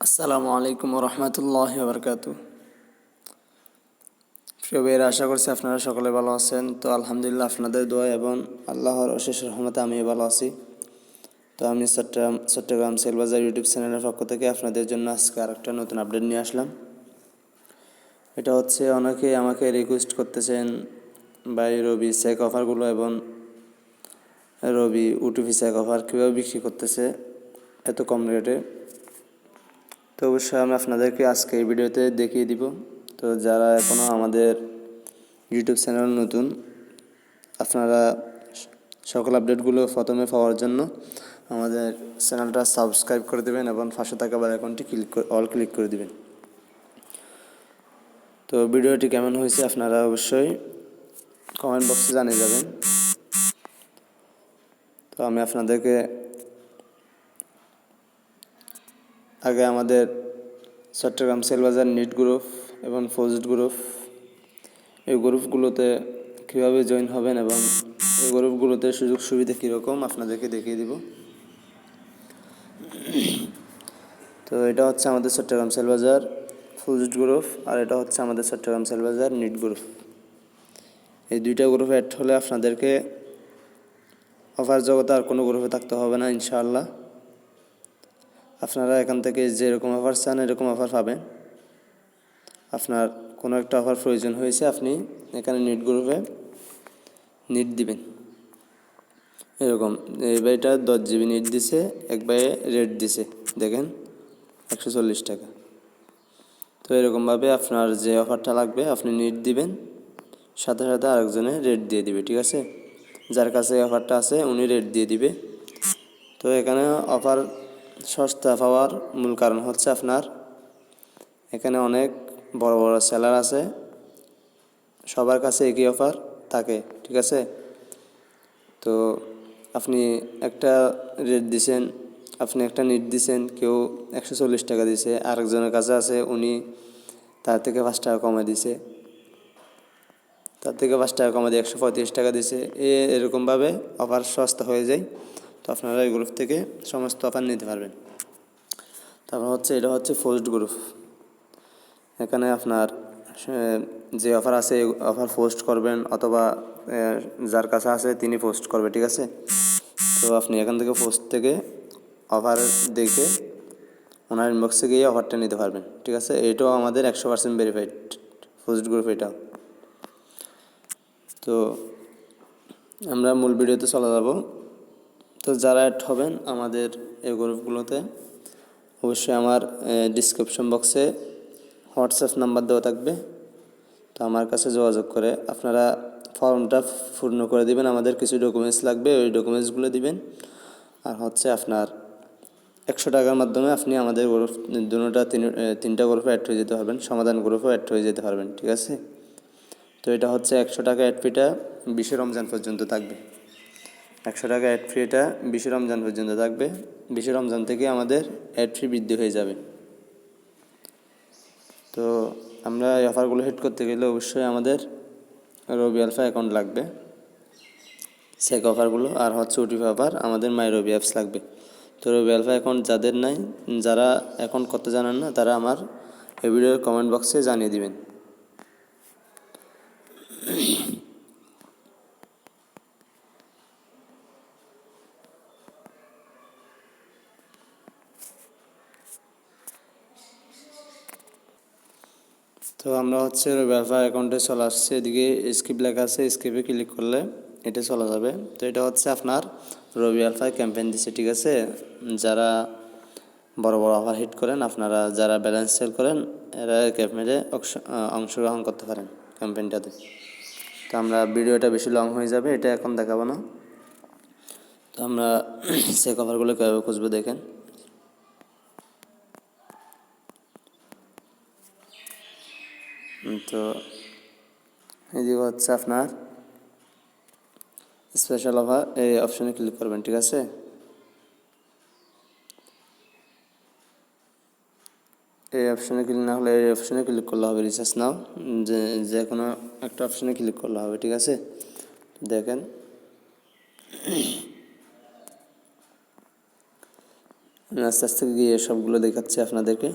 আসসালামু আলাইকুম রহমতুল্লাহি বারকাতু। প্রিয় ভাইয়েরা, আশা করছি আপনারা সকলে ভালো আছেন। তো আলহামদুলিল্লাহ, আপনাদের দোয়া এবং আল্লাহর অশেষ রহমতে আমি ভালো আছি। তো আমি চট্টগ্রাম সেলবাজার ইউটিউব চ্যানেলের পক্ষ থেকে আপনাদের জন্য আজকে আরেকটা নতুন আপডেট নিয়ে আসলাম। এটা হচ্ছে, অনেকেই আমাকে রিকোয়েস্ট করতেছেন ভাই রবি চেক অফারগুলো এবং রবি ওটিপি চেক অফার কীভাবে বিক্রি করতেছে এত কম রেটে। তো অবশ্যই আমি আপনাদেরকে আজকে এই ভিডিওতে দেখিয়ে দিব। তো যারা এখনও আমাদের ইউটিউব চ্যানেল নতুন, আপনারা সকল আপডেটগুলো প্রথমে পাওয়ার জন্য আমাদের চ্যানেলটা সাবস্ক্রাইব করে দেবেন এবং পাশে থাকা বেল আইকনটি ক্লিক করে দেবেন। তো ভিডিওটি কেমন হয়েছে আপনারা অবশ্যই কমেন্ট বক্সে জানিয়ে যাবেন। তো আমি আপনাদেরকে আগে আমাদের চট্টগ্রাম সেলবাজার নিট গ্রুপ এবং ফোজড গ্রুপ, এই গ্রুপগুলোতে কীভাবে জয়েন হবেন এবং এই গ্রুপগুলোতে সুযোগ সুবিধা কীরকম আপনাদেরকে দেখিয়ে দিব। তো এটা হচ্ছে আমাদের চট্টগ্রাম সেলবাজার ফোজড গ্রুপ, আর এটা হচ্ছে আমাদের চট্টগ্রাম সেলবাজার নিট গ্রুপ। এই দুইটা গ্রুপে অ্যাড হলে আপনাদেরকে অফার জগতে আর কোনো গ্রুপে থাকতে হবে না ইনশাআল্লাহ। আপনারা এখান থেকে যেরকম অফার চান এরকম অফার পাবেন। আপনার কোনো একটা অফার প্রয়োজন হয়েছে, আপনি এখানে নিট গ্রুপে নিট দিবেন। এরকম এই ভাইটা 10 জিবি নিট দিছে, এক ভাইয়ে রেট দিছে দেখেন 140 টাকা। তো এরকমভাবে আপনার যে অফারটা লাগবে আপনি নিট দিবেন, সাথে সাথে আরেকজনে রেট দিয়ে দিবে। ঠিক আছে, যার কাছে অফারটা আছে উনি রেট দিয়ে দিবে। তো এখানে অফার সস্তা পাওয়ার মূল কারণ হচ্ছে আপনার এখানে অনেক বড় বড় সেলার আছে, সবার কাছে একই অফার থাকে। ঠিক আছে, তো আপনি একটা রেট দিছেন, আপনি একটা নিট দিছেন, কেউ 140 টাকা দিছে, আরেকজনের কাছে আছে উনি তার থেকে 5 টাকা কমে দিছে, তার থেকে 5 টাকা কমে দিয়ে 135 টাকা দিছে। এরকমভাবে অফার সস্তা হয়ে যায়। তো আপনারা এই গ্রুপ থেকে সমস্ত অফার নিতে পারবেন। তারপর হচ্ছে, এটা হচ্ছে পোস্ট গ্রুপ। এখানে আপনার যে অফার আছে অফার পোস্ট করবেন, অথবা যার কাছে আছে তিনি পোস্ট করবে। ঠিক আছে, তো আপনি এখান থেকে পোস্ট থেকে অফার দেখে ওনার ইনবক্সে গিয়ে অফারটা নিতে পারবেন। ঠিক আছে, এটাও আমাদের 100% ভেরিফাইড পোস্ট গ্রুপ এটাও। তো আমরা মূল ভিডিওতে চলে যাব। তো যারা অ্যাড হবেন আমাদের এই গ্রুপগুলোতে, অবশ্যই আমার ডিসক্রিপশন বক্সে হোয়াটসঅ্যাপ নাম্বার দেওয়া থাকবে। তো আমার কাছে যোগাযোগ করে আপনারা ফর্মটা পূর্ণ করে দিবেন। আমাদের কিছু ডকুমেন্টস লাগবে, ওই ডকুমেন্টসগুলো দিবেন। আর হচ্ছে আপনার 100 টাকার মাধ্যমে আপনি আমাদের গ্রুপ তিনটা গ্রুপে অ্যাড হয়ে যেতে পারবেন, সমাধান গ্রুপেও অ্যাড হয়ে যেতে পারবেন। ঠিক আছে, তো এটা হচ্ছে 100 টাকা অ্যাড ফিটা 20 রমজান পর্যন্ত থাকবে। 100 টাকা অ্যাড ফি, এটা 20 রমজান পর্যন্ত থাকবে। 20 রমজান থেকে আমাদের অ্যাড ফি বৃদ্ধি হয়ে যাবে। তো আমরা এই অফারগুলো হিট করতে গেলে অবশ্যই আমাদের রবি আলফা অ্যাকাউন্ট লাগবে, সেক অফারগুলো, আর হচ্ছে ওটিপি অফার আমাদের মাই রবি অ্যাপস লাগবে। তো রবি আলফা অ্যাকাউন্ট যাদের নাই, যারা অ্যাকাউন্ট করতে জানেন না, তারা আমার এই ভিডিওর কমেন্ট বক্সে জানিয়ে দিবেন। তো আমরা হচ্ছে রবি আলফা অ্যাকাউন্টে চলে আসছে। এদিকে স্কিপ লেখা আছে, স্কিপে ক্লিক করলে এটা চলে যাবে। তো এটা হচ্ছে আপনার রবি আলফা ক্যাম্পেইন দিচ্ছে। ঠিক আছে, যারা বড় বড় অফার হিট করেন, আপনারা যারা ব্যালেন্স সেল করেন, এরা ক্যাম্পেইনে অংশগ্রহণ করতে পারেন ক্যাম্পেইনটাতে। তো আমরা ভিডিওটা বেশি লং হয়ে যাবে, এটা এখন দেখাবো না। তো আমরা সেই কভারগুলো কীভাবে খুঁজবো দেখেন। তো এদিকে হচ্ছে আপনার স্পেশাল অফার, এই অপশানে ক্লিক করবেন। ঠিক আছে, এই অপশানে ক্লিক না হলে এই অপশানে ক্লিক করলে হবে, রিচার্জ নাও, যে কোনো একটা অপশানে ক্লিক করলে হবে। ঠিক আছে, দেখেন আমি আস্তে আস্তে গিয়ে সবগুলো দেখাচ্ছি আপনাদেরকে।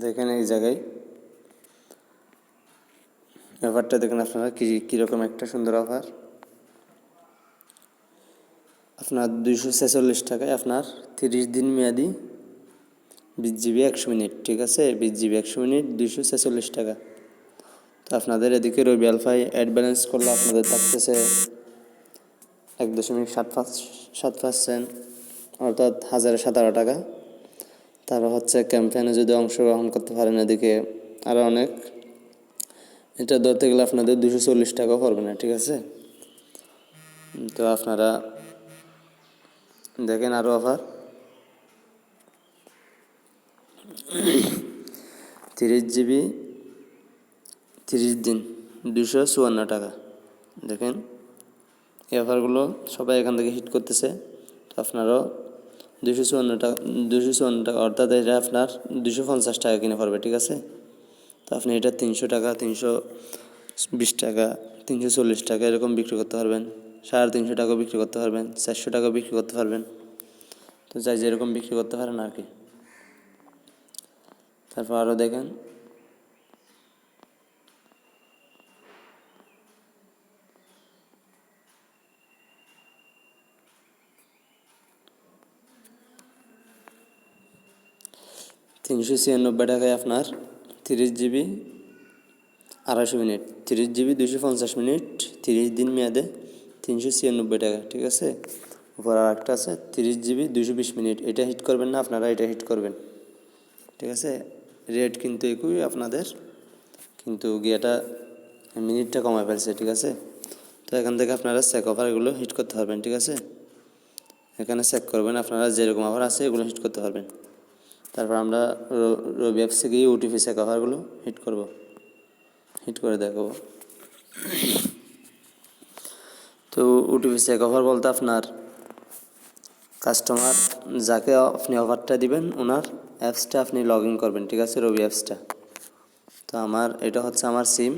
দেখেন এই জায়গায় অফারটা দেখেন আপনারা কীরকম একটা সুন্দর অফার। আপনার 246 টাকায় আপনার 30 দিন মেয়াদি 20 জিবি 100 মিনিট, ঠিক আছে? 20 জিবি 100 মিনিট 246 টাকা। তো আপনাদের এদিকে রবি আলফাই অ্যাড ব্যালেন্স করলে আপনাদের থাকতেছে 1.7% অর্থাৎ 1017 টাকা। তারপর হচ্ছে ক্যাম্পেইনে যদি অংশগ্রহণ করতে পারেন এদিকে আরও অনেক, এটা ধরতে গেলে আপনাদের 240 টাকাও পড়বে না, ঠিক আছে? তো আপনারা দেখেন আরও অফার 30 জিবি 30 দিন 254 টাকা। দেখেন এই অফারগুলো সবাই এখান থেকে হিট করতেছে। তো আপনারাও 254 টাকা অর্থাৎ এটা আপনার 250 টাকা কিনে পড়বে, ঠিক আছে? তো আপনি এটা 300 টাকা 320 টাকা 340 টাকা এরকম বিক্রি করতে পারবেন, 350 টাকাও বিক্রি করতে পারবেন, 400 টাকাও বিক্রি করতে পারবেন। তো যাই যেরকম বিক্রি করতে পারেন আর কি। তারপর আরও দেখেন 396 টাকায় আপনার 30 জিবি 250 মিনিট, 30 জিবি 250 মিনিট 30 দিন মেয়াদে 396 টাকা, ঠিক আছে? উপর আর একটা আছে 30 জিবি 220 মিনিট, এটা হিট করবেন না আপনারা, এটা হিট করবেন, ঠিক আছে? রেট কিন্তু একই আপনাদের, কিন্তু গিয়াটা মিনিটটা কমায় ফেলছে, ঠিক আছে? তো এখান থেকে আপনারা চেক অফারগুলো হিট করতে পারবেন, ঠিক আছে? এখানে চেক করবেন আপনারা যেরকম অফার আছে এগুলো হিট করতে পারবেন। তারপর আমরা রবি অ্যাপসে গিয়ে ওটিপি চেক অফারগুলো হিট করব, হিট করে দেখাবো। তো ওটিপি চেক অফার বলতে আপনার কাস্টমার যাকে আপনি অফারটা দিবেন ওনার অ্যাপসটা আপনি লগ ইন করবেন, ঠিক আছে? রবি অ্যাপসটা। তো আমার এটা হচ্ছে আমার সিম,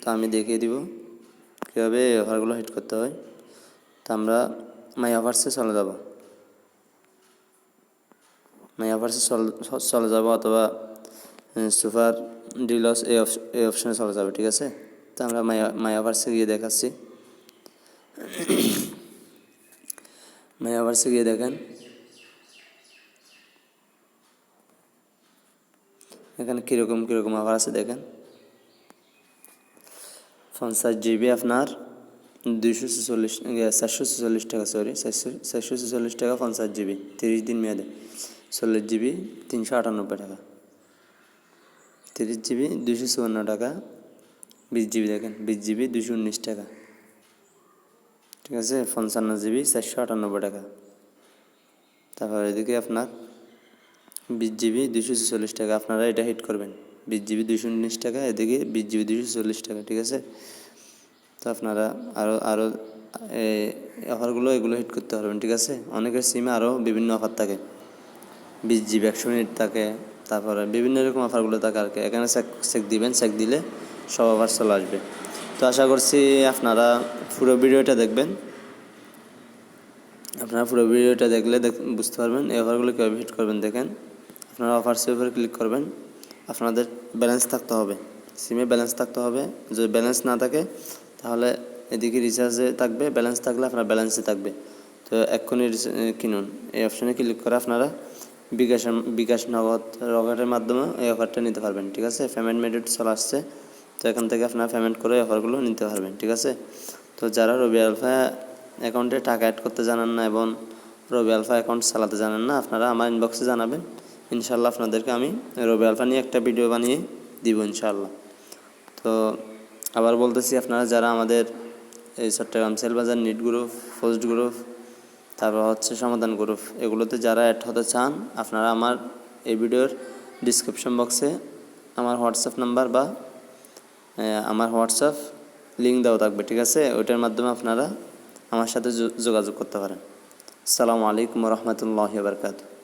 তো আমি দেখিয়ে দিব কীভাবে এই অফারগুলো হিট করতে হয়। তো আমরা মাই অফার্সে চলে যাব, মাই অফার্সে চলে যাব অথবা সুপার ডিলস এই অপশানে চলে যাবে, ঠিক আছে? তো আমরা মাই অফার্সে গিয়ে দেখাচ্ছি। মাই অফার্সে গিয়ে দেখেন এখানে কীরকম অফার আছে দেখেন। 50 জিবি আপনার 446 টাকা, সরি 446 টাকা 50 জিবি 30 দিন মেয়াদে, 40 জিবি 398 টাকা, 30 জিবি 254 টাকা, 20 জিবি দেখেন 20 জিবি 219 টাকা, ঠিক আছে? 55 জিবি 498 টাকা। তারপর এদিকে আপনার 20 জিবি 246 টাকা, আপনারা এটা হিট করবেন 20 জিবি 219 টাকা, এদিকে 20 জিবি 240 টাকা, ঠিক আছে? তো আপনারা আরও এই অফারগুলো এগুলো হিট করতে পারবেন, ঠিক আছে? অনেকের সিমে আরও বিভিন্ন অফার থাকে, 20 জিবি 100 মিনিট থাকে, তারপরে বিভিন্ন রকম অফারগুলো থাকে আর কি। এখানে চেক দিবেন, চেক দিলে সব অফার চলে আসবে। তো আশা করছি আপনারা পুরো ভিডিওটা দেখবেন, আপনারা পুরো ভিডিওটা দেখলে বুঝতে পারবেন এই অফারগুলো কীভাবে হিট করবেন। দেখেন আপনারা অফার্সের উপরে ক্লিক করবেন, আপনাদের ব্যালেন্স থাকতে হবে, সিমে ব্যালেন্স থাকতে হবে। যদি ব্যালেন্স না থাকে তাহলে এদিকে রিচার্জে থাকবে, ব্যালেন্স থাকলে আপনার ব্যালেন্সে থাকবে। তো এক্ষুনি কিনুন এই অপশানে ক্লিক করে আপনারা বিকাশ নগদ রকেটের মাধ্যমে এই অফারটা নিতে পারবেন, ঠিক আছে? পেমেন্ট মেথড চলে আসছে, তো এখান থেকে আপনারা পেমেন্ট করে অফারগুলো নিতে পারবেন, ঠিক আছে? তো যারা রবি আলফা অ্যাকাউন্টে টাকা অ্যাড করতে জানেন না এবং রবি আলফা অ্যাকাউন্ট চালাতে জানেন না, আপনারা আমার ইনবক্সে জানাবেন, ইনশাল্লাহ আপনাদেরকে আমি রবি আলফা নিয়ে একটা ভিডিও বানিয়ে দিব ইনশাল্লাহ। তো আবার বলতেছি, আপনারা যারা আমাদের এই চট্টগ্রাম সেলবাজার নিট গ্রুপ, পোস্ট গ্রুপ, তারপর হচ্ছে সমাধান গ্রুপ, এগুলোতে যারা অ্যাড হতে চান আপনারা আমার এই ভিডিওর ডিসক্রিপশন বক্সে আমার হোয়াটসঅ্যাপ নাম্বার বা আমার হোয়াটসঅ্যাপ লিঙ্ক দেওয়া থাকবে, ঠিক আছে? ওইটার মাধ্যমে আপনারা আমার সাথে যোগাযোগ করতে পারেন। আসসালামু আলাইকুম রহমতুল্লাহি ওয়া বারাকাতুহু।